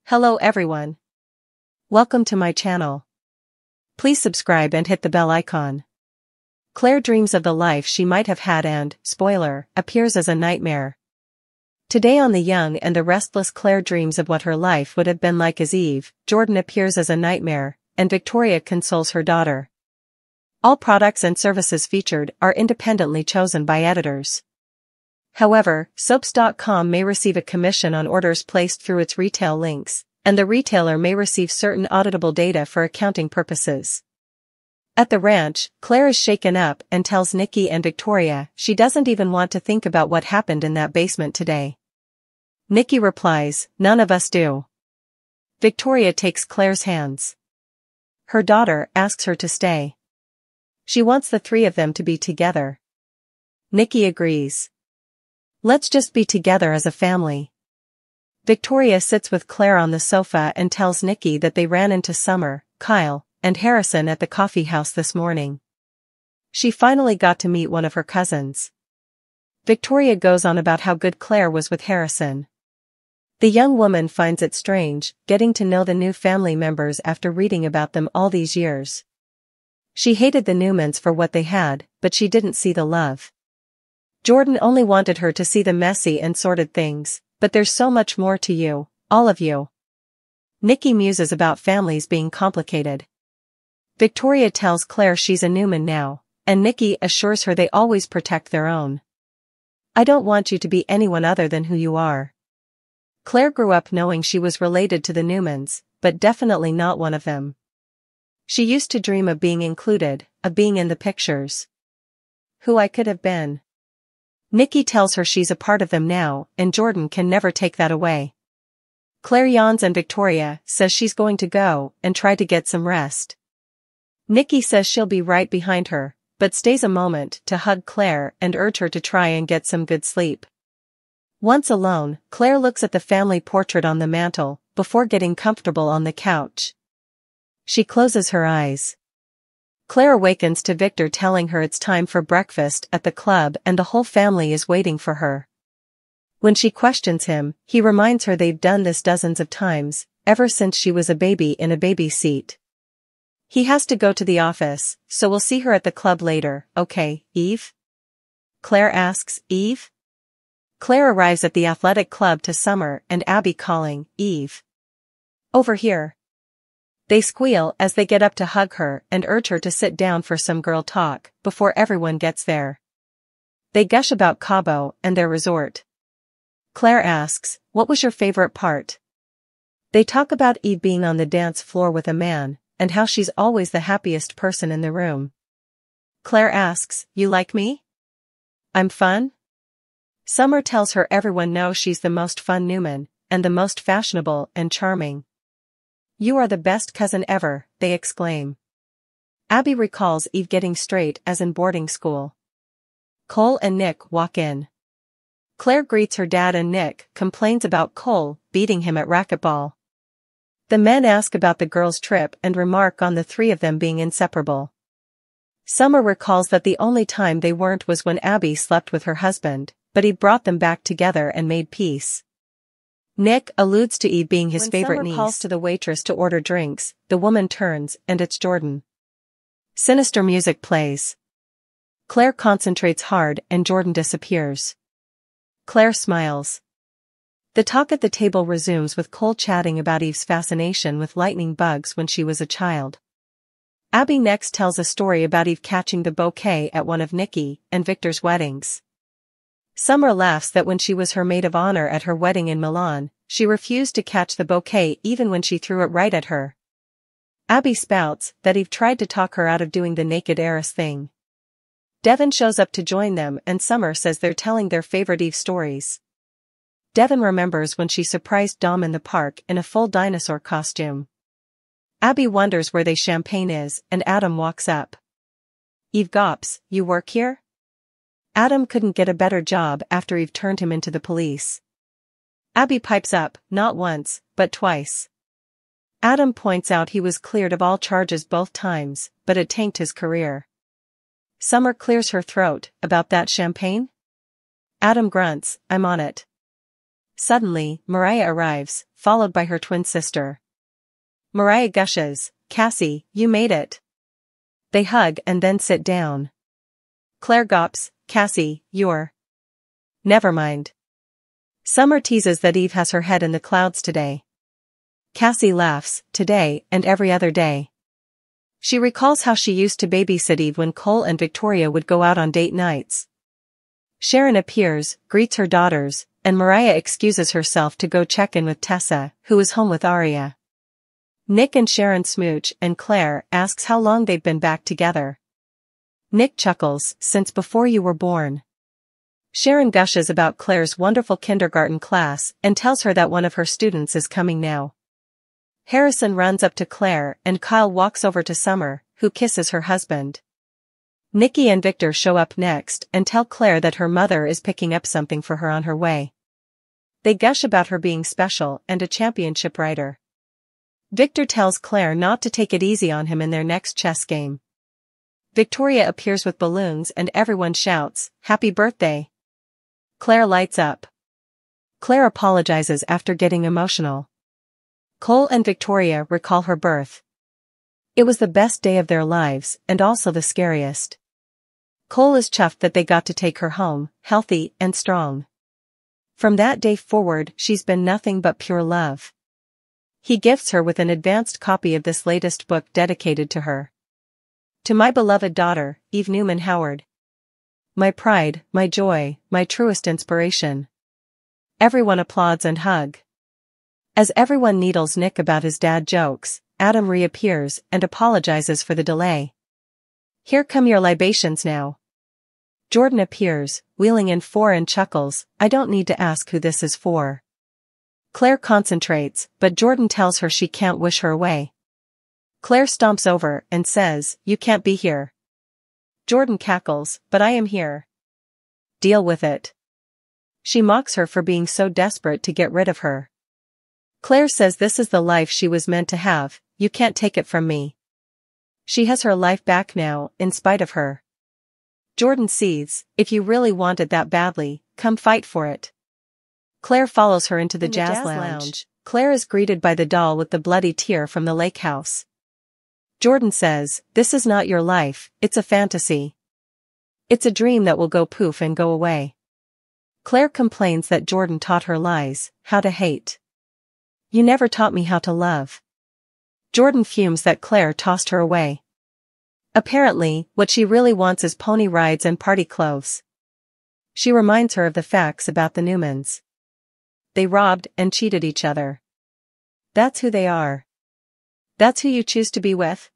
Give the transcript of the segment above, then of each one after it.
Hello everyone. Welcome to my channel. Please subscribe and hit the bell icon. Claire dreams of the life she might have had and, spoiler, appears as a nightmare. Today on The Young and the Restless, Claire dreams of what her life would have been like as Eve, Jordan appears as a nightmare, and Victoria consoles her daughter. All products and services featured are independently chosen by editors. However, soaps.com may receive a commission on orders placed through its retail links, and the retailer may receive certain auditable data for accounting purposes. At the ranch, Claire is shaken up and tells Nikki and Victoria she doesn't even want to think about what happened in that basement today. Nikki replies, "None of us do." Victoria takes Claire's hands. Her daughter asks her to stay. She wants the three of them to be together. Nikki agrees. "Let's just be together as a family." Victoria sits with Claire on the sofa and tells Nikki that they ran into Summer, Kyle, and Harrison at the coffee house this morning. She finally got to meet one of her cousins. Victoria goes on about how good Claire was with Harrison. The young woman finds it strange, getting to know the new family members after reading about them all these years. She hated the Newmans for what they had, but she didn't see the love. Jordan only wanted her to see the messy and sordid things, but there's so much more to you, all of you. Nikki muses about families being complicated. Victoria tells Claire she's a Newman now, and Nikki assures her they always protect their own. "I don't want you to be anyone other than who you are." Claire grew up knowing she was related to the Newmans, but definitely not one of them. She used to dream of being included, of being in the pictures. Who I could have been. Nikki tells her she's a part of them now, and Jordan can never take that away. Claire yawns and Victoria says she's going to go and try to get some rest. Nikki says she'll be right behind her, but stays a moment to hug Claire and urge her to try and get some good sleep. Once alone, Claire looks at the family portrait on the mantel, before getting comfortable on the couch. She closes her eyes. Claire awakens to Victor telling her it's time for breakfast at the club and the whole family is waiting for her. When she questions him, he reminds her they've done this dozens of times, ever since she was a baby in a baby seat. He has to go to the office, so we'll see her at the club later, okay, Eve? Claire asks, "Eve?" Claire arrives at the athletic club to Summer and Abby calling, "Eve. Over here." They squeal as they get up to hug her and urge her to sit down for some girl talk, before everyone gets there. They gush about Cabo and their resort. Claire asks, "What was your favorite part?" They talk about Eve being on the dance floor with a man, and how she's always the happiest person in the room. Claire asks, "You like me? I'm fun?" Summer tells her everyone knows she's the most fun Newman, and the most fashionable and charming. "You are the best cousin ever," they exclaim. Abby recalls Eve getting straight A's in boarding school. Cole and Nick walk in. Claire greets her dad and Nick complains about Cole beating him at racquetball. The men ask about the girls' trip and remark on the three of them being inseparable. Summer recalls that the only time they weren't was when Abby slept with her husband, but he brought them back together and made peace. Nick alludes to Eve being his favorite niece. When Summer calls to the waitress to order drinks, the woman turns and it's Jordan. Sinister music plays. Claire concentrates hard and Jordan disappears. Claire smiles. The talk at the table resumes with Cole chatting about Eve's fascination with lightning bugs when she was a child. Abby next tells a story about Eve catching the bouquet at one of Nikki and Victor's weddings. Summer laughs that when she was her maid of honor at her wedding in Milan, she refused to catch the bouquet even when she threw it right at her. Abby spouts that Eve tried to talk her out of doing the naked heiress thing. Devin shows up to join them and Summer says they're telling their favorite Eve stories. Devin remembers when she surprised Dom in the park in a full dinosaur costume. Abby wonders where they champagne is and Adam walks up. Eve gawps, "You work here?" Adam couldn't get a better job after Eve turned him into the police. Abby pipes up, not once, but twice. Adam points out he was cleared of all charges both times, but it tanked his career. Summer clears her throat, "About that champagne?" Adam grunts, "I'm on it." Suddenly, Mariah arrives, followed by her twin sister. Mariah gushes, "Cassie, you made it." They hug and then sit down. Claire gulps, "Cassie, you're..." "Never mind." Summer teases that Eve has her head in the clouds today. Cassie laughs, "Today and every other day." She recalls how she used to babysit Eve when Cole and Victoria would go out on date nights. Sharon appears, greets her daughters, and Mariah excuses herself to go check in with Tessa, who is home with Aria. Nick and Sharon smooch and Claire asks how long they've been back together. Nick chuckles, "Since before you were born." Sharon gushes about Claire's wonderful kindergarten class and tells her that one of her students is coming now. Harrison runs up to Claire and Kyle walks over to Summer, who kisses her husband. Nikki and Victor show up next and tell Claire that her mother is picking up something for her on her way. They gush about her being special and a championship rider. Victor tells Claire not to take it easy on him in their next chess game. Victoria appears with balloons and everyone shouts, "Happy birthday." Claire lights up. Claire apologizes after getting emotional. Cole and Victoria recall her birth. It was the best day of their lives and also the scariest. Cole is chuffed that they got to take her home, healthy and strong. From that day forward, she's been nothing but pure love. He gifts her with an advanced copy of this latest book dedicated to her. To my beloved daughter, Eve Newman Howard. My pride, my joy, my truest inspiration. Everyone applauds and hug. As everyone needles Nick about his dad jokes, Adam reappears and apologizes for the delay. "Here come your libations now." Jordan appears, wheeling in 4 and chuckles, "I don't need to ask who this is for." Claire concentrates, but Jordan tells her she can't wish her away. Claire stomps over and says, "You can't be here." Jordan cackles, "But I am here." "Deal with it." She mocks her for being so desperate to get rid of her. Claire says this is the life she was meant to have, "You can't take it from me." She has her life back now, in spite of her. Jordan seethes, "If you really want it that badly, come fight for it." Claire follows her into the jazz lounge. Claire is greeted by the doll with the bloody tear from the lake house. Jordan says, "This is not your life, it's a fantasy. It's a dream that will go poof and go away." Claire complains that Jordan taught her lies, how to hate. "You never taught me how to love." Jordan fumes that Claire tossed her away. Apparently, what she really wants is pony rides and party clothes. She reminds her of the facts about the Newmans. They robbed and cheated each other. That's who they are. That's who you choose to be with?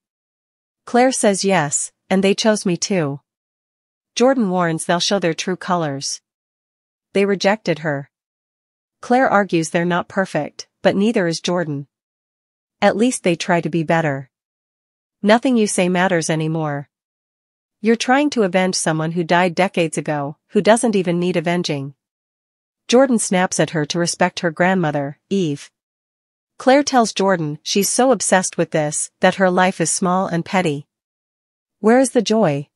Claire says yes, and they chose me too. Jordan warns they'll show their true colors. They rejected her. Claire argues they're not perfect, but neither is Jordan. At least they try to be better. Nothing you say matters anymore. You're trying to avenge someone who died decades ago, who doesn't even need avenging. Jordan snaps at her to respect her grandmother, Eve. Claire tells Jordan she's so obsessed with this, that her life is small and petty. Where is the joy?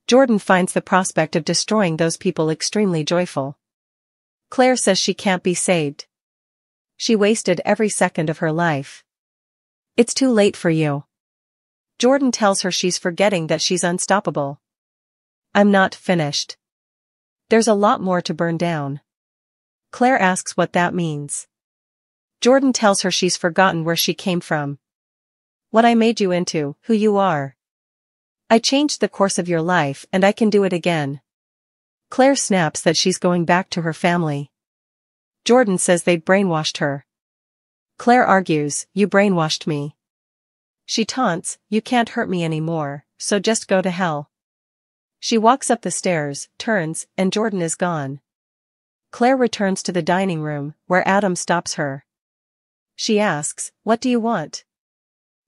Jordan finds the prospect of destroying those people extremely joyful. Claire says she can't be saved. She wasted every second of her life. It's too late for you. Jordan tells her she's forgetting that she's unstoppable. I'm not finished. There's a lot more to burn down. Claire asks what that means. Jordan tells her she's forgotten where she came from. What I made you into, who you are. I changed the course of your life and I can do it again. Claire snaps that she's going back to her family. Jordan says they've brainwashed her. Claire argues, you brainwashed me. She taunts, you can't hurt me anymore, so just go to hell. She walks up the stairs, turns, and Jordan is gone. Claire returns to the dining room, where Adam stops her. She asks, what do you want?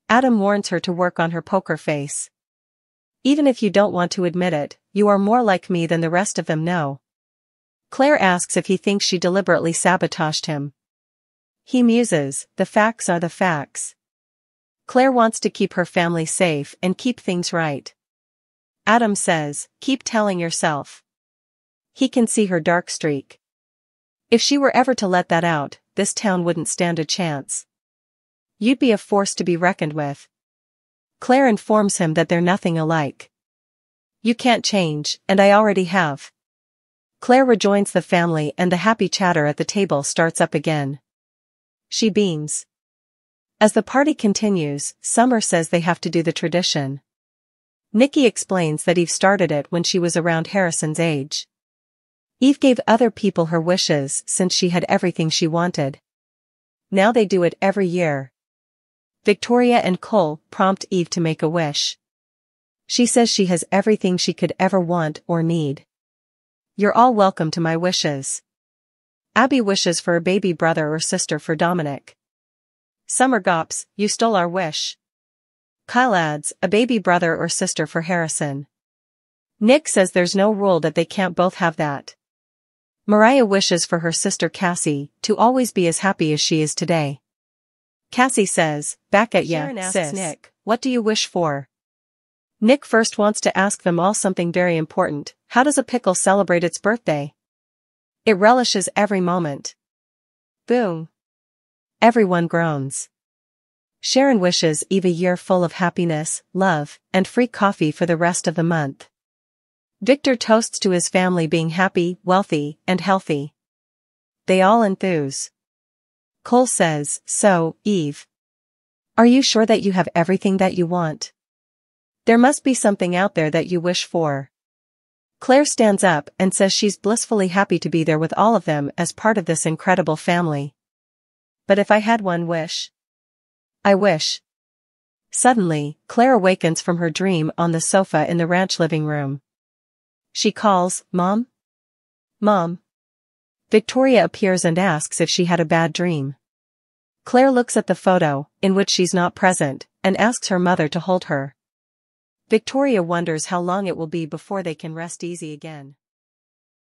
Adam warns her to work on her poker face. Even if you don't want to admit it, you are more like me than the rest of them know. Claire asks if he thinks she deliberately sabotaged him. He muses, the facts are the facts. Claire wants to keep her family safe and keep things right. Adam says, keep telling yourself. He can see her dark streak. If she were ever to let that out, this town wouldn't stand a chance. You'd be a force to be reckoned with. Claire informs him that they're nothing alike. You can't change, and I already have. Claire rejoins the family and the happy chatter at the table starts up again. She beams. As the party continues, Summer says they have to do the tradition. Nikki explains that Eve started it when she was around Harrison's age. Eve gave other people her wishes since she had everything she wanted. Now they do it every year. Victoria and Cole prompt Eve to make a wish. She says she has everything she could ever want or need. You're all welcome to my wishes. Abby wishes for a baby brother or sister for Dominic. Summer gops, you stole our wish. Kyle adds, a baby brother or sister for Harrison. Nick says there's no rule that they can't both have that. Mariah wishes for her sister Cassie to always be as happy as she is today. Cassie says, back at ya, sis. Nick, what do you wish for? Nick first wants to ask them all something very important. How does a pickle celebrate its birthday? It relishes every moment. Boom. Everyone groans. Sharon wishes Eve a year full of happiness, love, and free coffee for the rest of the month. Victor toasts to his family being happy, wealthy, and healthy. They all enthuse. Cole says, so, Eve. Are you sure that you have everything that you want? There must be something out there that you wish for. Claire stands up and says she's blissfully happy to be there with all of them as part of this incredible family. But if I had one wish. I wish. Suddenly, Claire awakens from her dream on the sofa in the ranch living room. She calls, Mom? Mom. Victoria appears and asks if she had a bad dream. Claire looks at the photo, in which she's not present, and asks her mother to hold her. Victoria wonders how long it will be before they can rest easy again.